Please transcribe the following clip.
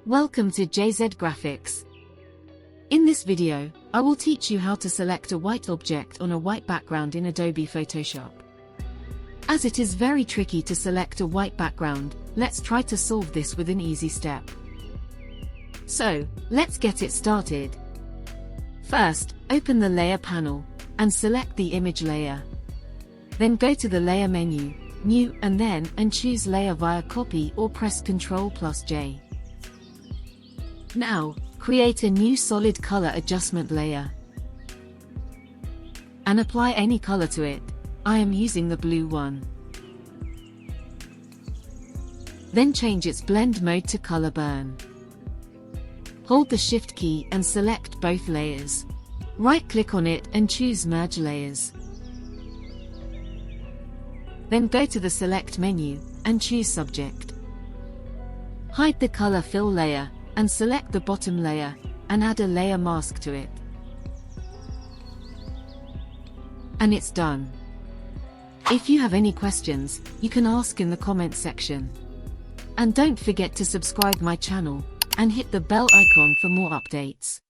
Welcome to jzgraphics. In this video, I will teach you how to select a white object on a white background in Adobe Photoshop. As it is very tricky to select a white background, let's try to solve this with an easy step. So, let's get it started. First, open the Layer panel, and select the image layer. Then go to the Layer menu, New, and choose Layer via Copy or press Ctrl+J. Now, create a new solid color adjustment layer. And apply any color to it. I am using the blue one. Then change its blend mode to color burn. Hold the Shift key and select both layers. Right-click on it and choose Merge Layers. Then go to the Select menu, and choose Subject. Hide the color fill layer, and select the bottom layer, and add a layer mask to it. And it's done. If you have any questions, you can ask in the comment section. And don't forget to subscribe my channel, and hit the bell icon for more updates.